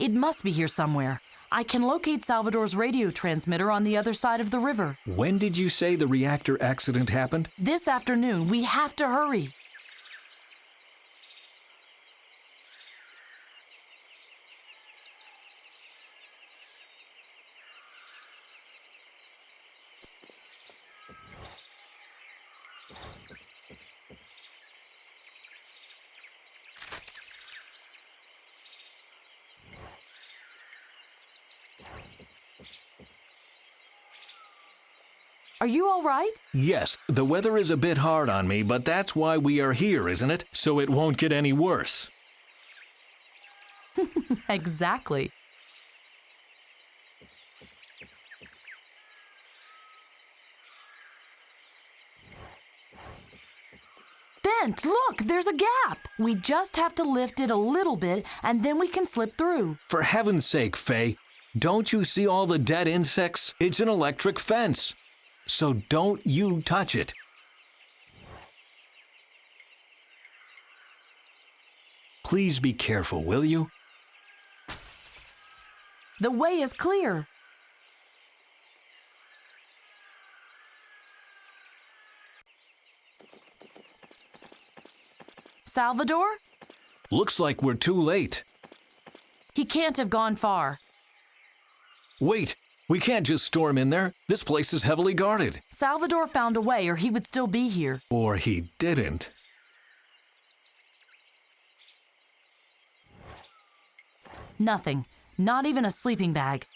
It must be here somewhere. I can locate Salvador's radio transmitter on the other side of the river. When did you say the reactor accident happened? This afternoon. We have to hurry. Are you all right? Yes, the weather is a bit hard on me, but that's why we are here, isn't it? So it won't get any worse. Exactly. Bent, look, there's a gap. We just have to lift it a little bit, and then we can slip through. For heaven's sake, Faye, don't you see all the dead insects? It's an electric fence. So don't you touch it. Please be careful, will you? The way is clear. Salvador? Looks like we're too late. He can't have gone far. Wait, we can't just storm in there. This place is heavily guarded. Salvador found a way, or he would still be here. Or he didn't. Nothing. Not even a sleeping bag.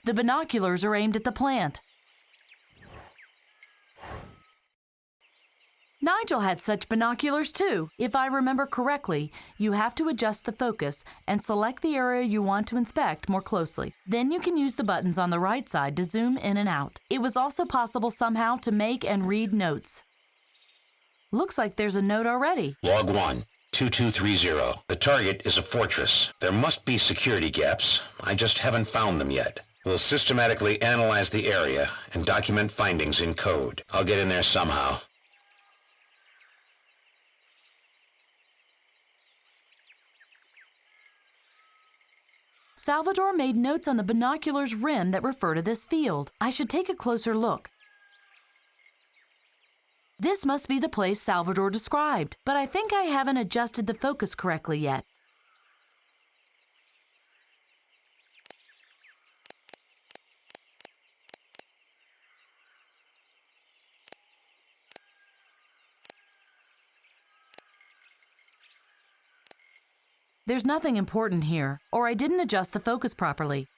The binoculars are aimed at the plant. Nigel had such binoculars too. If I remember correctly, you have to adjust the focus and select the area you want to inspect more closely. Then you can use the buttons on the right side to zoom in and out. It was also possible somehow to make and read notes. Looks like there's a note already. Log 1, 2230. The target is a fortress. There must be security gaps. I just haven't found them yet. We'll systematically analyze the area and document findings in code. I'll get in there somehow. Salvador made notes on the binocular's rim that refer to this field. I should take a closer look. This must be the place Salvador described, but I think I haven't adjusted the focus correctly yet. There's nothing important here, or I didn't adjust the focus properly.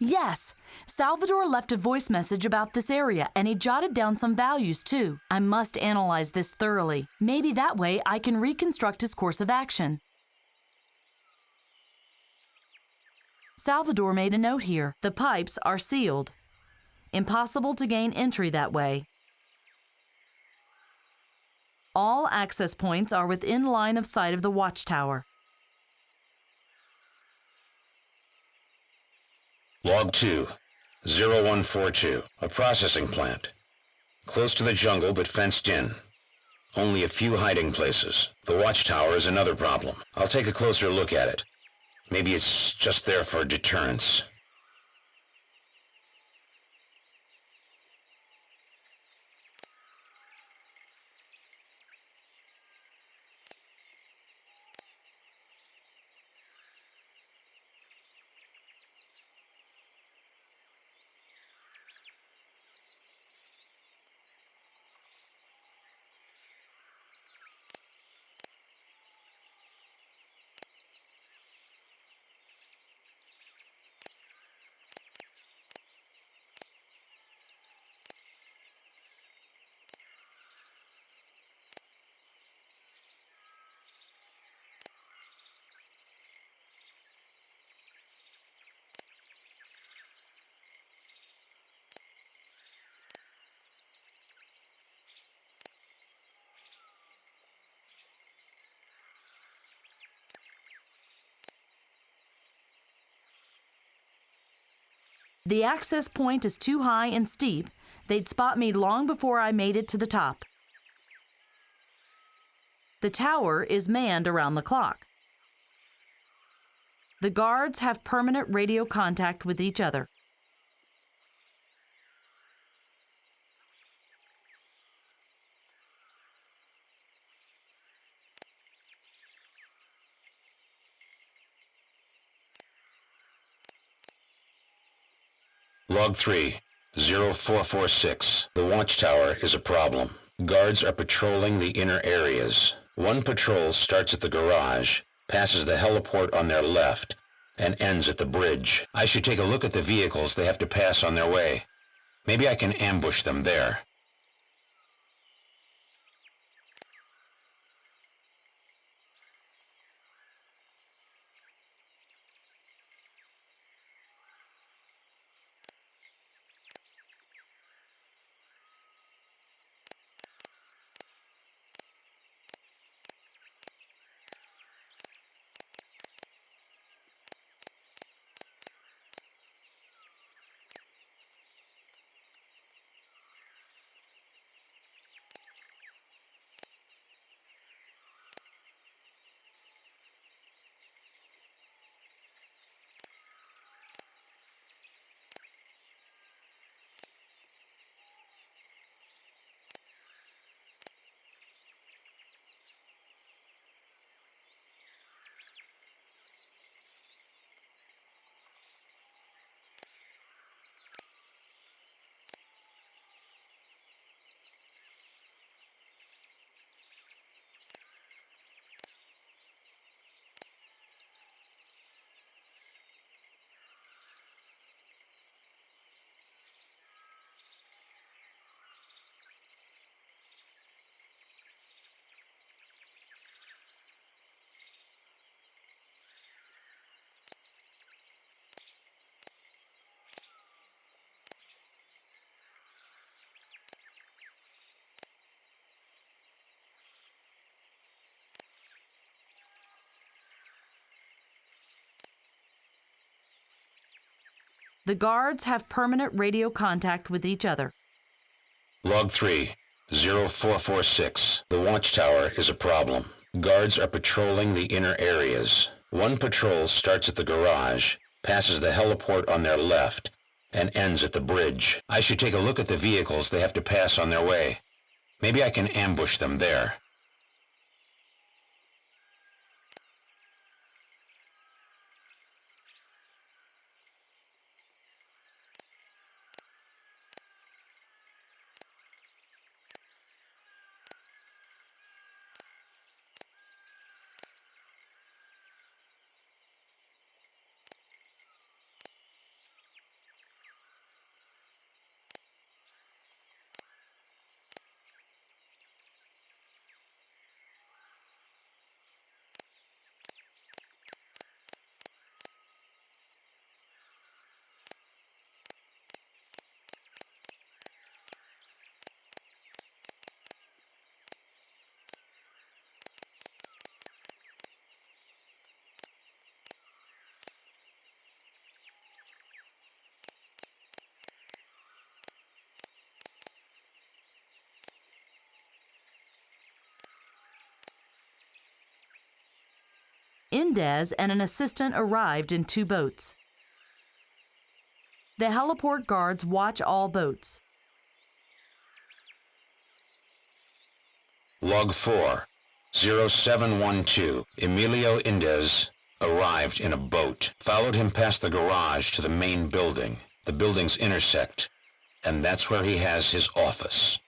Yes, Salvador left a voice message about this area, and he jotted down some values too. I must analyze this thoroughly. Maybe that way I can reconstruct his course of action. Salvador made a note here. The pipes are sealed. Impossible to gain entry that way. All access points are within line of sight of the watchtower. Log 2, 0142, a processing plant. Close to the jungle but fenced in. Only a few hiding places. The watchtower is another problem. I'll take a closer look at it. Maybe it's just there for deterrence. The access point is too high and steep. They'd spot me long before I made it to the top. The tower is manned around the clock. The guards have permanent radio contact with each other. Log 3, 0446. The watchtower is a problem. Guards are patrolling the inner areas. One patrol starts at the garage, passes the heliport on their left, and ends at the bridge. I should take a look at the vehicles they have to pass on their way. Maybe I can ambush them there. The guards have permanent radio contact with each other. Log 3, 0446. The watchtower is a problem. Guards are patrolling the inner areas. One patrol starts at the garage, passes the heliport on their left, and ends at the bridge. I should take a look at the vehicles they have to pass on their way. Maybe I can ambush them there. Indez and an assistant arrived in 2 boats. The heliport guards watch all boats. Log 4, 0712. Emilio Indez arrived in a boat, followed him past the garage to the main building. The buildings intersect, and that's where he has his office.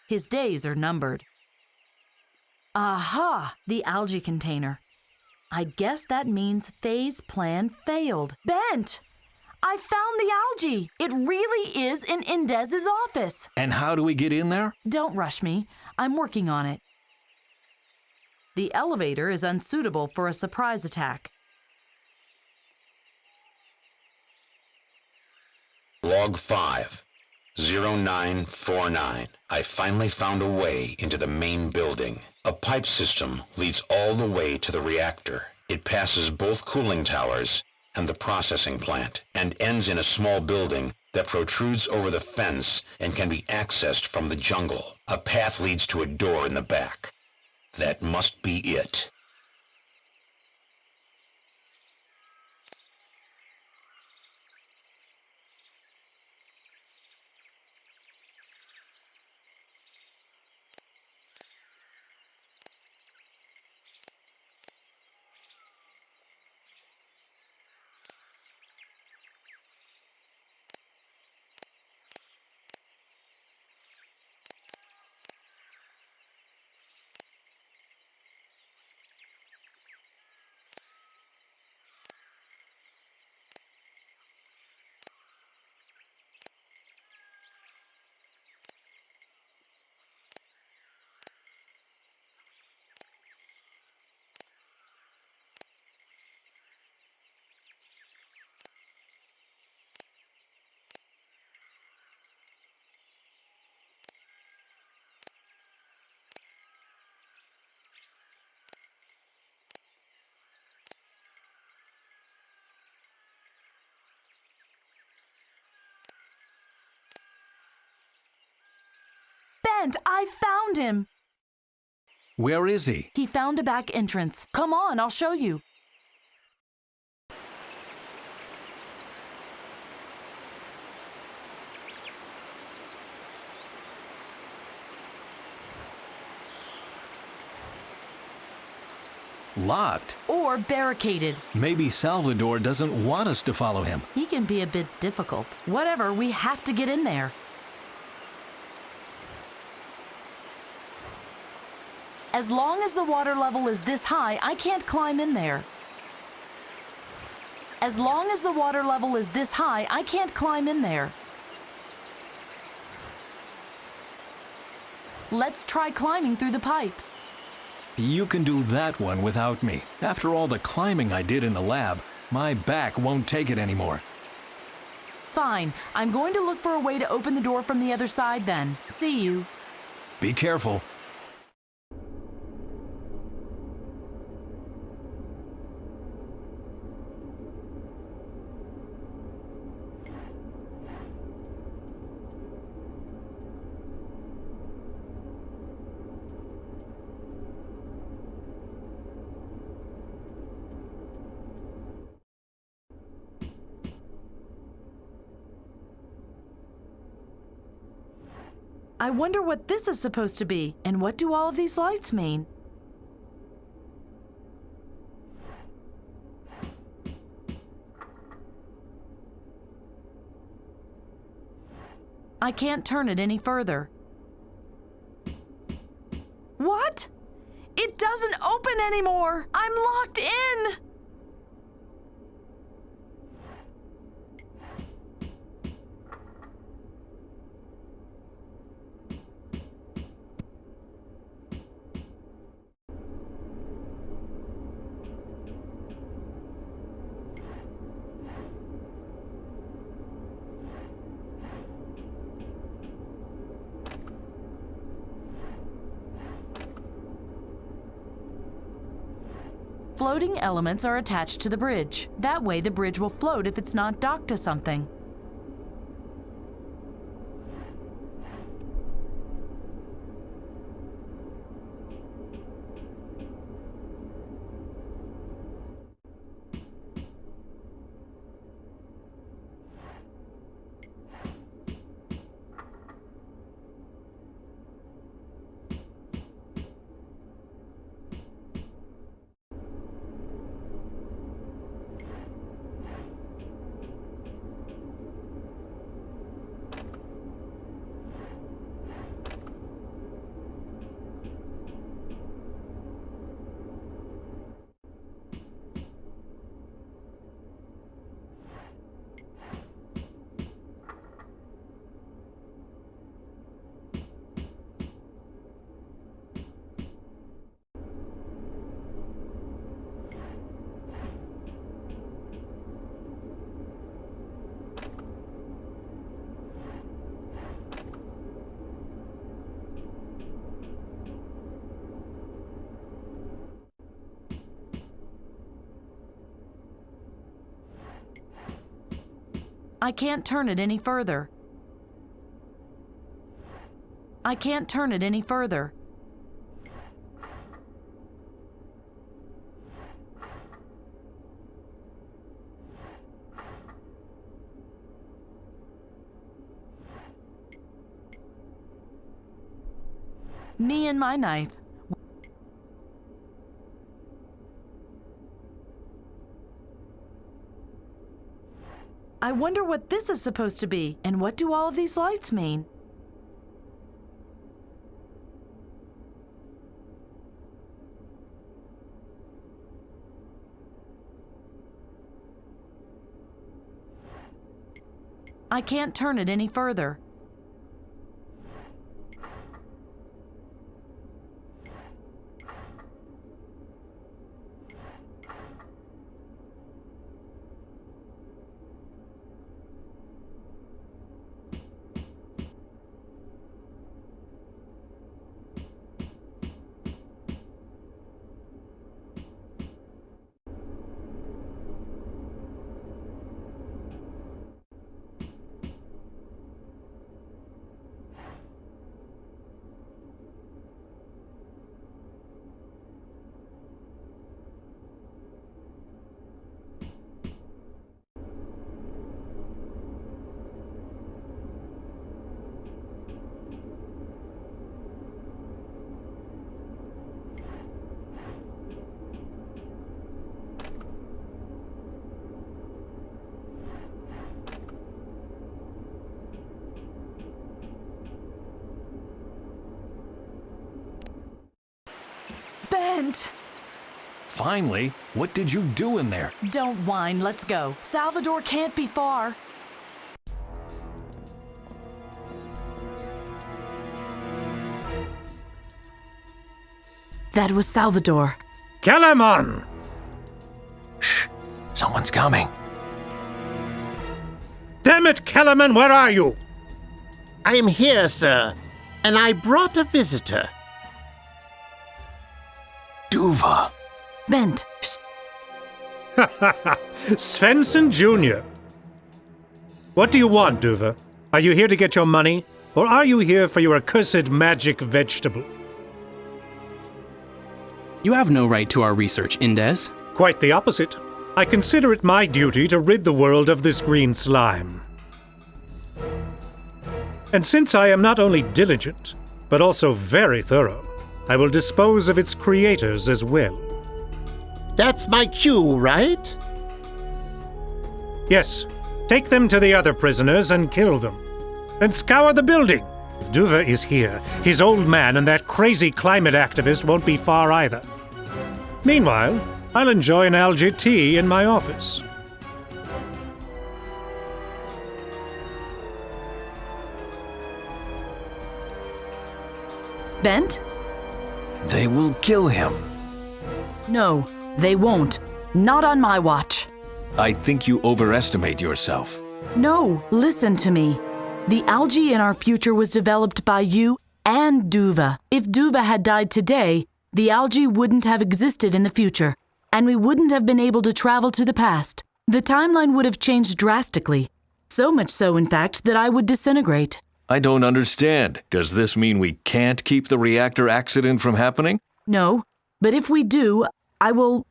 His days are numbered. Aha! The algae container. I guess that means Faye's plan failed. Bent! I found the algae! It really is in Indez's office. And how do we get in there? Don't rush me. I'm working on it. The elevator is unsuitable for a surprise attack. Log 5, 0949. I finally found a way into the main building. A pipe system leads all the way to the reactor. It passes both cooling towers and the processing plant, and ends in a small building that protrudes over the fence and can be accessed from the jungle. A path leads to a door in the back. That must be it. Bent, I found him! Where is he? He found a back entrance. Come on, I'll show you. Locked. Or barricaded. Maybe Salvador doesn't want us to follow him. He can be a bit difficult. Whatever, we have to get in there. As long as the water level is this high, I can't climb in there. As long as the water level is this high, I can't climb in there. Let's try climbing through the pipe. You can do that one without me. After all the climbing I did in the lab, my back won't take it anymore. Fine. I'm going to look for a way to open the door from the other side then. See you. Be careful. I wonder what this is supposed to be, and what do all of these lights mean? I can't turn it any further. What? It doesn't open anymore! I'm locked in! Floating elements are attached to the bridge. That way the bridge will float if it's not docked to something. I can't turn it any further. I can't turn it any further. Me and my knife. I wonder what this is supposed to be, and what do all of these lights mean? I can't turn it any further. Bent! Finally, what did you do in there? Don't whine, let's go. Salvador can't be far. That was Salvador. Shh! Someone's coming. Damn it, Kellerman, where are you? I am here, sir, and I brought a visitor. Duva. Bent. Svensson Jr. What do you want, Duva? Are you here to get your money, or are you here for your accursed magic vegetable? You have no right to our research, Indes. Quite the opposite. I consider it my duty to rid the world of this green slime. And since I am not only diligent, but also very thorough, I will dispose of its creators as well. That's my cue, right? Yes, take them to the other prisoners and kill them. Then scour the building. If Duva is here, his old man and that crazy climate activist won't be far either. Meanwhile, I'll enjoy an algae tea in my office. Bent? They will kill him. No, they won't. Not on my watch. I think you overestimate yourself. No, listen to me. The algae in our future was developed by you and Duva. If Duva had died today, the algae wouldn't have existed in the future, and we wouldn't have been able to travel to the past. The timeline would have changed drastically. So much so, in fact, that I would disintegrate. I don't understand. Does this mean we can't keep the reactor accident from happening? No, but if we do, I will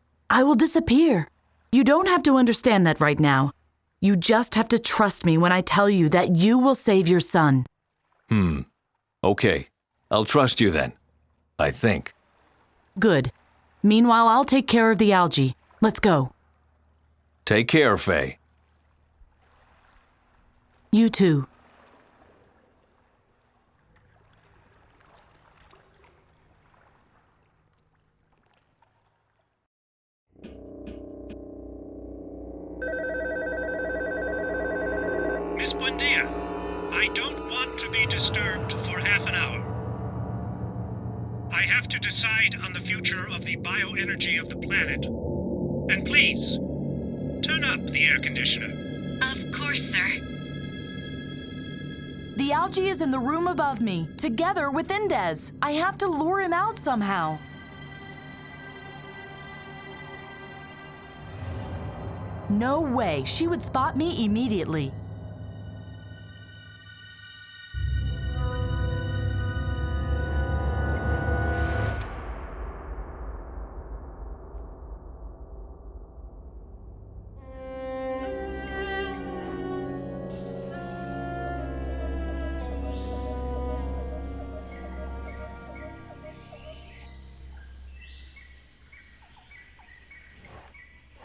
disappear. You don't have to understand that right now. You just have to trust me when I tell you that you will save your son. Okay. I'll trust you then. I think. Good. Meanwhile, I'll take care of the algae. Let's go. Take care, Faye. You too. Miss Buendia, I don't want to be disturbed for half an hour. I have to decide on the future of the bioenergy of the planet. And please, turn up the air conditioner. Of course, sir. The algae is in the room above me, together with Indes. I have to lure him out somehow. No way, she would spot me immediately.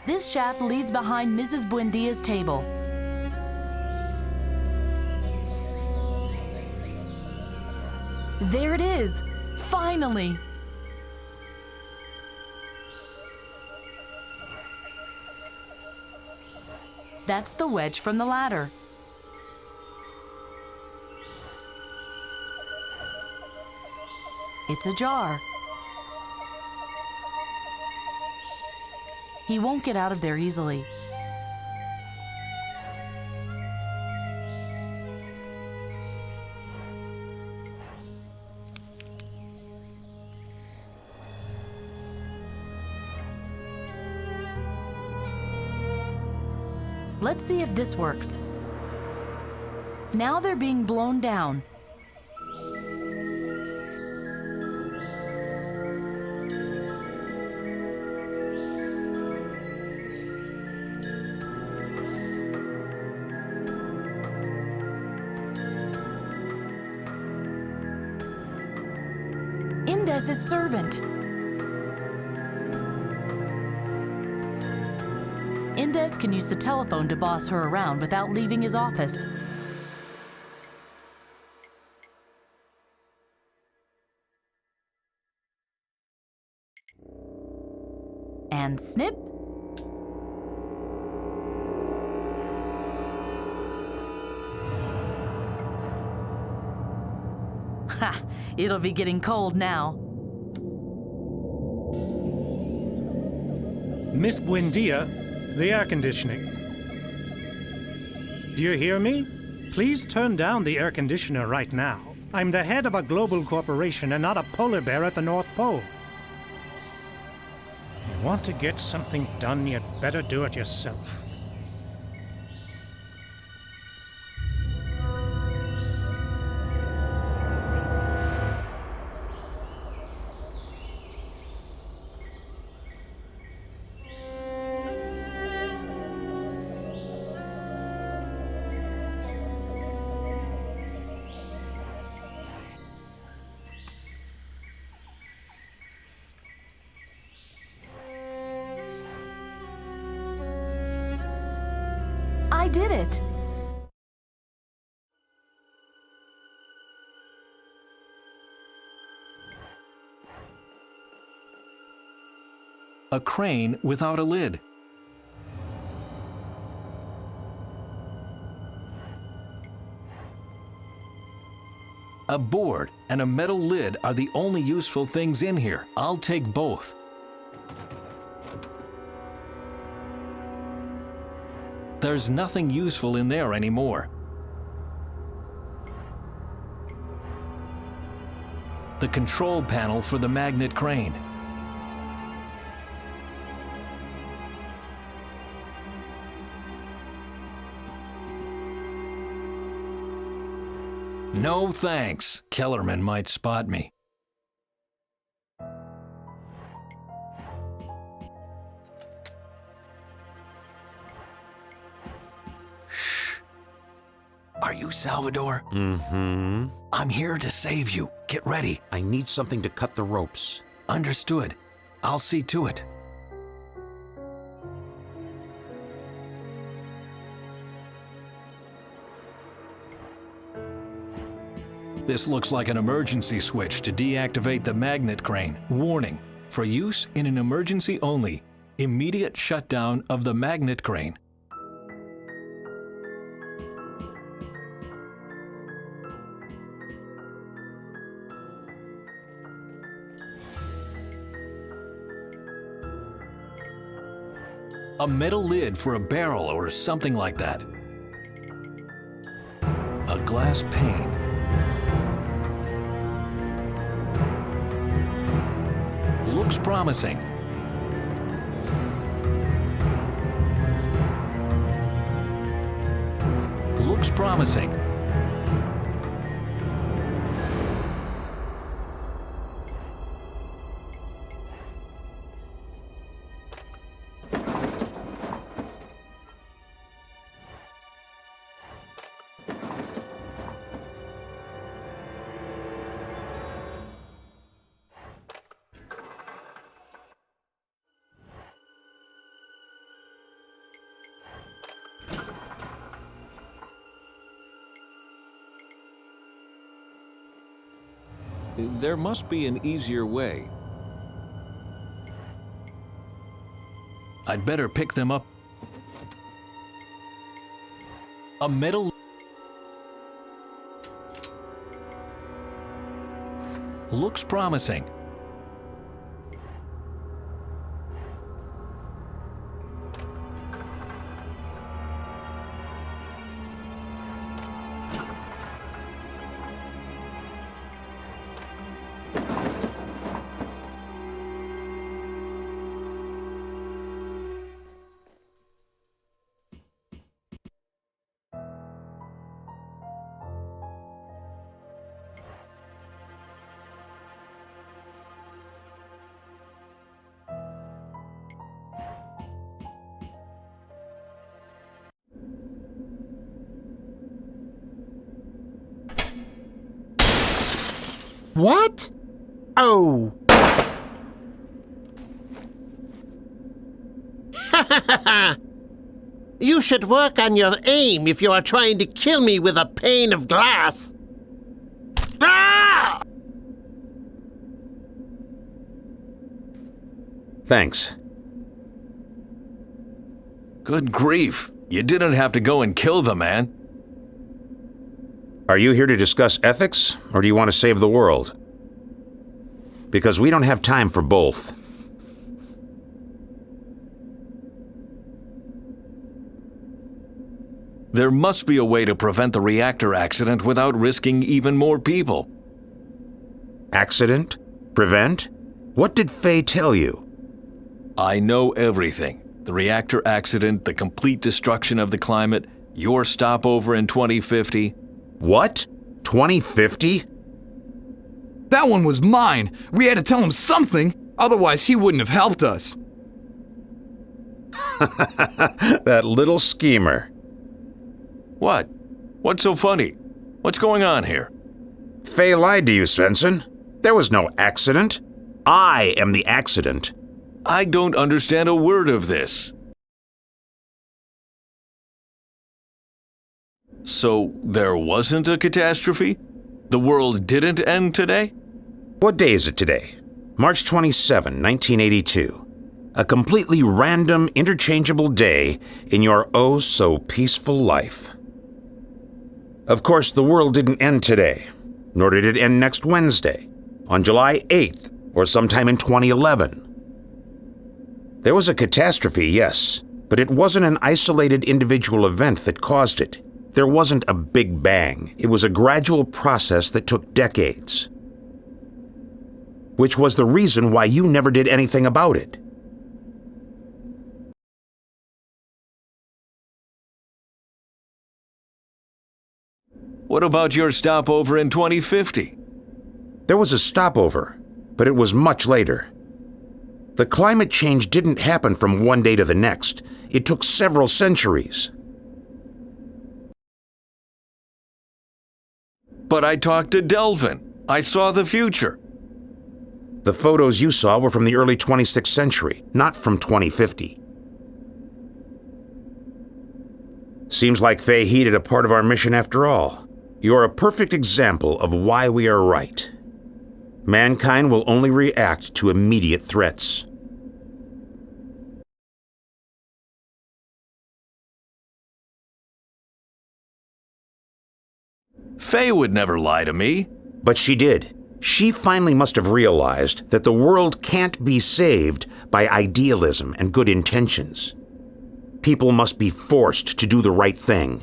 This shaft leads behind Mrs. Buendia's table. There it is! Finally! That's the wedge from the ladder. It's ajar. He won't get out of there easily. Let's see if this works. Now they're being blown down. Indes's servant. Indes can use the telephone to boss her around without leaving his office. And snip. Ha! It'll be getting cold now. Miss Buendia, the air conditioning. Do you hear me? Please turn down the air conditioner right now. I'm the head of a global corporation and not a polar bear at the North Pole. If you want to get something done, you'd better do it yourself. I did it! A crane without a lid. A board and a metal lid are the only useful things in here. I'll take both. There's nothing useful in there anymore. The control panel for the magnet crane. No thanks. Kellerman might spot me. Shh. Are you Salvador? Mm-hmm. I'm here to save you. Get ready. I need something to cut the ropes. Understood. I'll see to it. This looks like an emergency switch to deactivate the magnet crane. Warning, for use in an emergency only. Immediate shutdown of the magnet crane. A metal lid for a barrel or something like that. A glass pane. Looks promising. Looks promising. There must be an easier way. I'd better pick them up. A metal... Looks promising. What? Oh. You should work on your aim if you are trying to kill me with a pane of glass. Ah! Thanks. Good grief. You didn't have to go and kill the man. Are you here to discuss ethics, or do you want to save the world? Because we don't have time for both. There must be a way to prevent the reactor accident without risking even more people. Accident? Prevent? What did Faye tell you? I know everything. The reactor accident, the complete destruction of the climate, your stopover in 2050. What? 2050? That one was mine. We had to tell him something, otherwise he wouldn't have helped us. That little schemer. What? What's so funny? What's going on here? Faye lied to you, Svensson. There was no accident. I am the accident. I don't understand a word of this. So there wasn't a catastrophe? The world didn't end today? What day is it today? March 27, 1982. A completely random, interchangeable day in your oh-so-peaceful life. Of course, the world didn't end today, nor did it end next Wednesday, on July 8th, or sometime in 2011. There was a catastrophe, yes, but it wasn't an isolated individual event that caused it. There wasn't a big bang. It was a gradual process that took decades. Which was the reason why you never did anything about it. What about your stopover in 2050? There was a stopover, but it was much later. The climate change didn't happen from one day to the next. It took several centuries. But I talked to Delvin. I saw the future. The photos you saw were from the early 26th century, not from 2050. Seems like Faye heeded a part of our mission after all. You're a perfect example of why we are right. Mankind will only react to immediate threats. Faye would never lie to me. But she did. She finally must have realized that the world can't be saved by idealism and good intentions. People must be forced to do the right thing.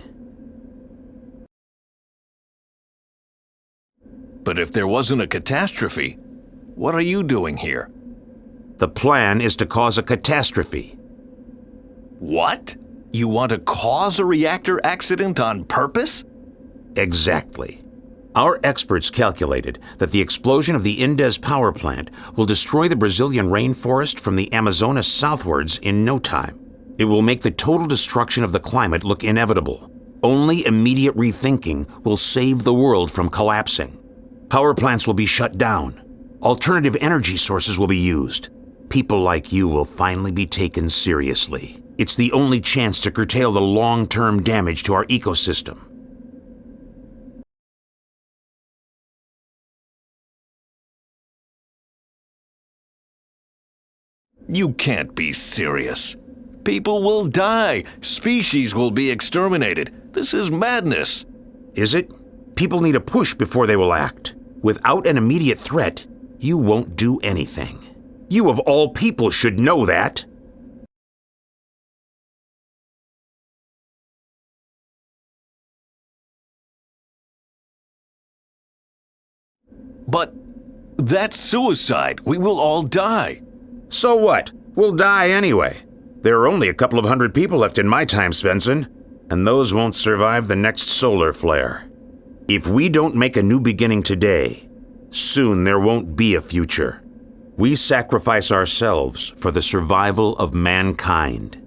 But if there wasn't a catastrophe, what are you doing here? The plan is to cause a catastrophe. What? You want to cause a reactor accident on purpose? Exactly. Our experts calculated that the explosion of the Indes power plant will destroy the Brazilian rainforest from the Amazonas southwards in no time. It will make the total destruction of the climate look inevitable. Only immediate rethinking will save the world from collapsing. Power plants will be shut down. Alternative energy sources will be used. People like you will finally be taken seriously. It's the only chance to curtail the long-term damage to our ecosystem. You can't be serious. People will die. Species will be exterminated. This is madness. Is it? People need a push before they will act. Without an immediate threat, you won't do anything. You of all people should know that. But that's suicide. We will all die. So what? We'll die anyway. There are only a couple of hundred people left in my time, Svensson, and those won't survive the next solar flare. If we don't make a new beginning today, soon there won't be a future. We sacrifice ourselves for the survival of mankind.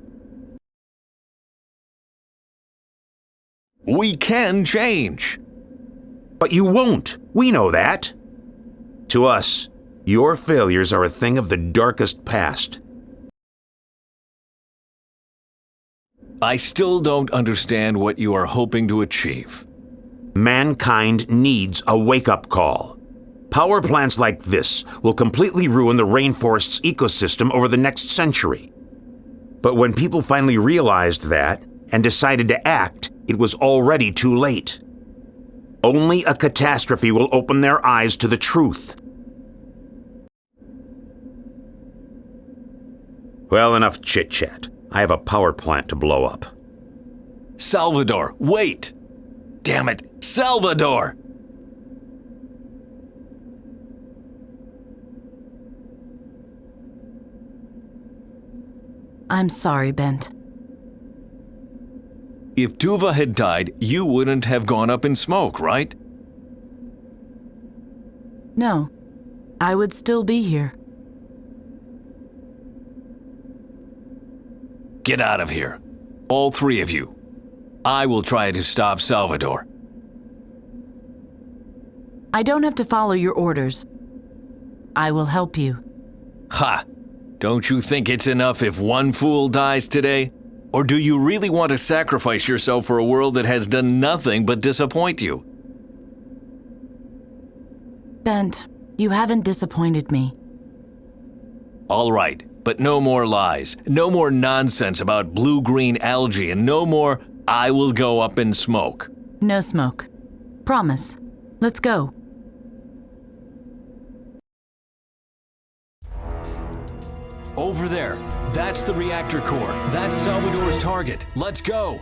We can change. But you won't. We know that. To us, your failures are a thing of the darkest past. I still don't understand what you are hoping to achieve. Mankind needs a wake-up call. Power plants like this will completely ruin the rainforest's ecosystem over the next century. But when people finally realized that and decided to act, it was already too late. Only a catastrophe will open their eyes to the truth. Well, enough chit-chat. I have a power plant to blow up. Salvador, wait! Damn it, Salvador! I'm sorry, Bent. If Tuva had died, you wouldn't have gone up in smoke, right? No, I would still be here. Get out of here. All three of you. I will try to stop Salvador. I don't have to follow your orders. I will help you. Ha! Don't you think it's enough if one fool dies today? Or do you really want to sacrifice yourself for a world that has done nothing but disappoint you? Bent, you haven't disappointed me. All right, but no more lies, no more nonsense about blue-green algae, and no more I will go up in smoke. No smoke. Promise. Let's go. Over there. That's the reactor core. That's Salvador's target. Let's go.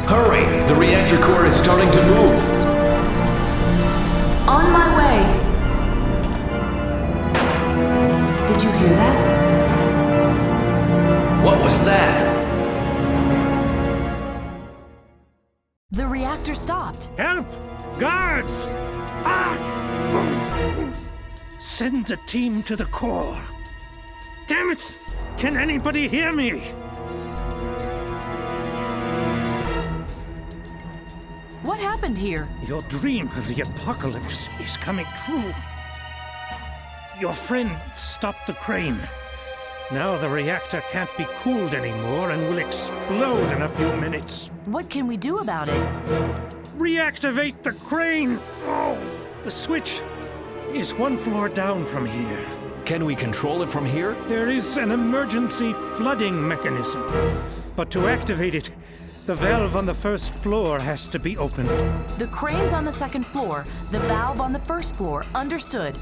Hurry! The reactor core is starting to move. On my way. Did you hear that? What was that? The reactor stopped. Help! Guards! Ah! Send a team to the core. Damn it! Can anybody hear me? What happened here? Your dream of the apocalypse is coming true. Your friend stopped the crane. Now the reactor can't be cooled anymore and will explode in a few minutes. What can we do about it? Reactivate the crane! Oh, the switch is one floor down from here. Can we control it from here? There is an emergency flooding mechanism. But to activate it, the valve on the first floor has to be opened. The crane's on the second floor, the valve on the first floor. Understood.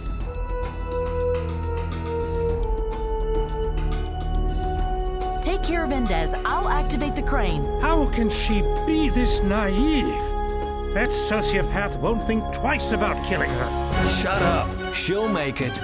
Take care of Endez. I'll activate the crane. How can she be this naive? That sociopath won't think twice about killing her. Shut up. She'll make it.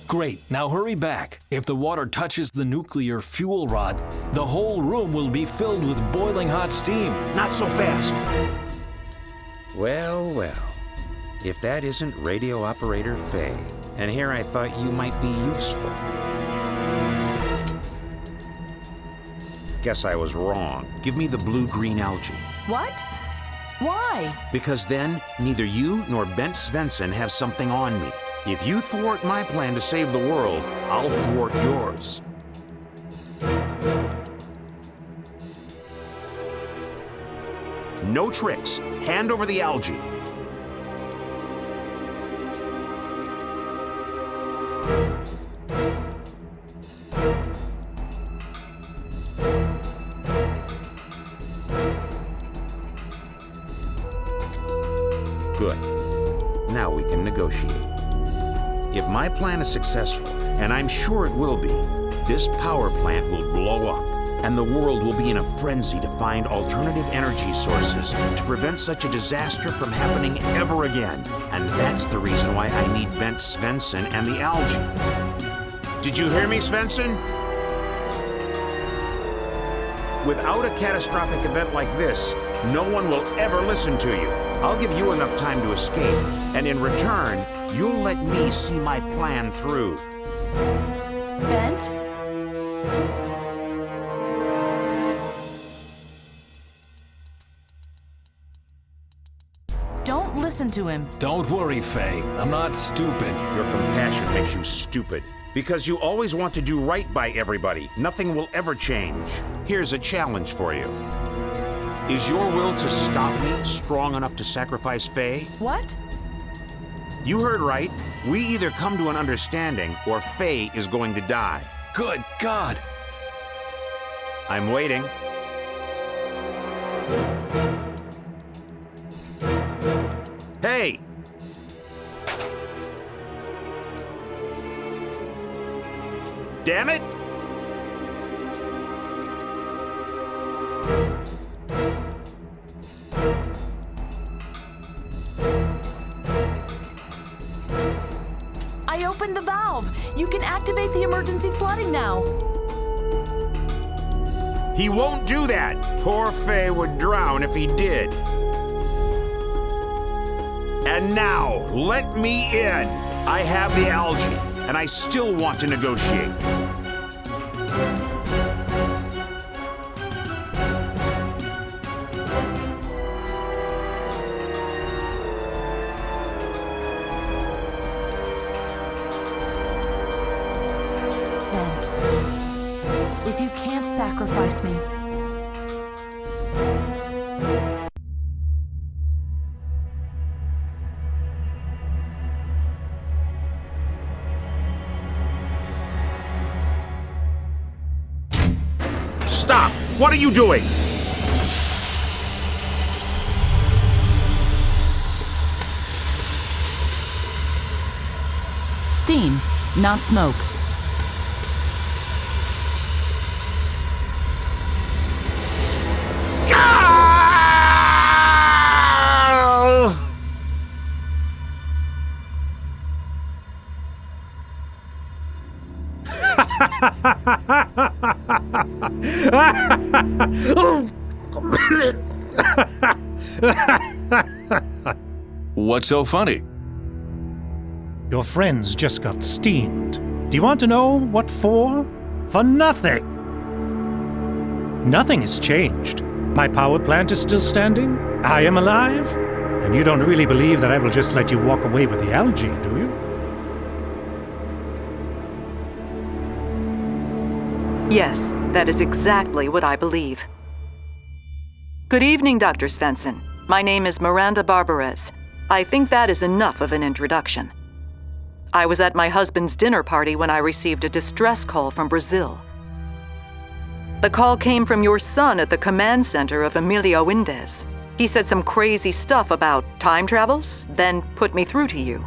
Great, now hurry back. If the water touches the nuclear fuel rod, the whole room will be filled with boiling hot steam. Not so fast. Well, well. If that isn't radio operator Faye, and here I thought you might be useful. Guess I was wrong. Give me the blue-green algae. What? Why? Because then, neither you nor Bent Svensson have something on me. If you thwart my plan to save the world, I'll thwart yours. No tricks. Hand over the algae. Good. Now we can negotiate. If my plan is successful, and I'm sure it will be, this power plant will blow up, and the world will be in a frenzy to find alternative energy sources to prevent such a disaster from happening ever again. And that's the reason why I need Bent Svensson and the algae. Did you hear me, Svensson? Without a catastrophic event like this, no one will ever listen to you. I'll give you enough time to escape, and in return, you'll let me see my plan through. Bent? Don't listen to him. Don't worry, Faye. I'm not stupid. Your compassion makes you stupid. Because you always want to do right by everybody. Nothing will ever change. Here's a challenge for you. Is your will to stop me strong enough to sacrifice Faye? What? You heard right. We either come to an understanding or Faye is going to die. Good God! I'm waiting. Hey! Damn it! I opened the valve. You can activate the emergency flooding now. He won't do that. Poor Faye would drown if he did. And now, let me in. I have the algae, and I still want to negotiate. Bent, if you can't sacrifice me, Stop! What are you doing? steam, not smoke. What's so funny? Your friends just got steamed. Do you want to know what for? For nothing. Nothing has changed. My power plant is still standing. I am alive. And you don't really believe that I will just let you walk away with the algae, do you? Yes, that is exactly what I believe. Good evening, Dr. Svensson. My name is Miranda Barbarez. I think that is enough of an introduction. I was at my husband's dinner party when I received a distress call from Brazil. The call came from your son at the command center of Emilio Indes. He said some crazy stuff about time travels, then put me through to you.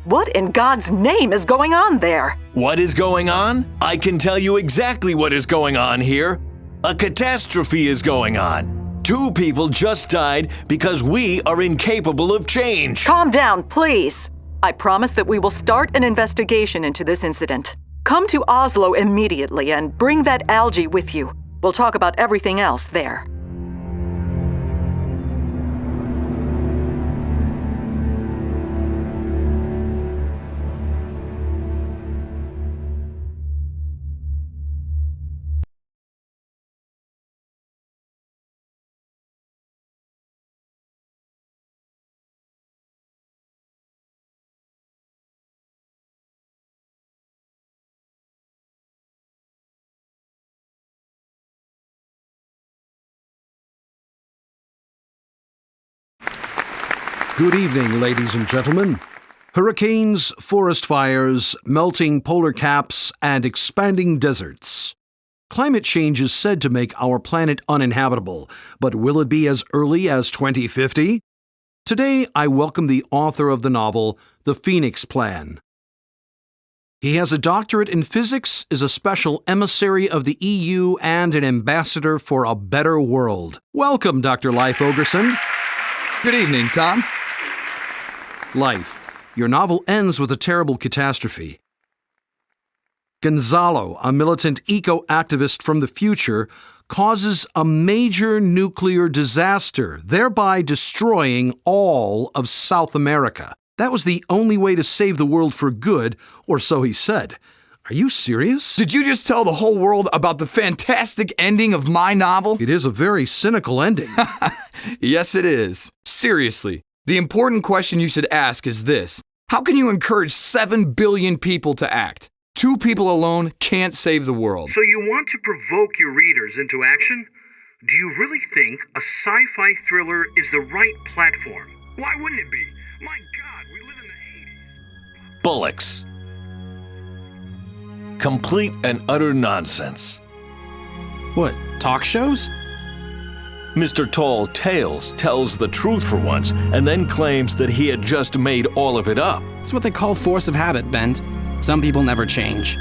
What in God's name is going on there? What is going on? I can tell you exactly what is going on here. A catastrophe is going on. 2 people just died because we are incapable of change. Calm down, please. I promise that we will start an investigation into this incident. Come to Oslo immediately and bring that algae with you. We'll talk about everything else there. Good evening, ladies and gentlemen. Hurricanes, forest fires, melting polar caps, and expanding deserts. Climate change is said to make our planet uninhabitable, but will it be as early as 2050? Today, I welcome the author of the novel, The Fenix Plan. He has a doctorate in physics, is a special emissary of the EU, and an ambassador for a better world. Welcome, Dr. Leif Ogerson. Good evening, Tom. Life. Your novel ends with a terrible catastrophe. Gonzalo, a militant eco-activist from the future, causes a major nuclear disaster, thereby destroying all of South America. That was the only way to save the world for good, or so he said. Are you serious? Did you just tell the whole world about the fantastic ending of my novel? It is a very cynical ending. Yes, it is. Seriously, the important question you should ask is this. How can you encourage 7 billion people to act? 2 people alone can't save the world. So you want to provoke your readers into action? Do you really think a sci-fi thriller is the right platform? Why wouldn't it be? My God, we live in the 80s. Bullocks. Complete and utter nonsense. What, talk shows? Mr. Tall Tales tells the truth for once and then claims that he had just made all of it up. It's what they call force of habit, Bent. Some people never change.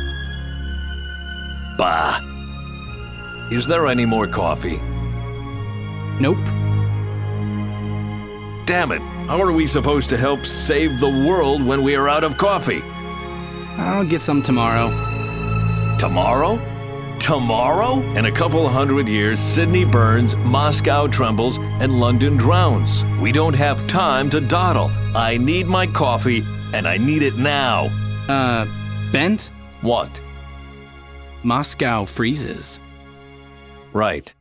Bah. Is there any more coffee? Nope. Damn it. How are we supposed to help save the world when we are out of coffee? I'll get some tomorrow. Tomorrow? Tomorrow? In a couple 100 years, Sydney burns, Moscow trembles, and London drowns. We don't have time to dawdle. I need my coffee, and I need it now. Bent? What? Moscow freezes. Right.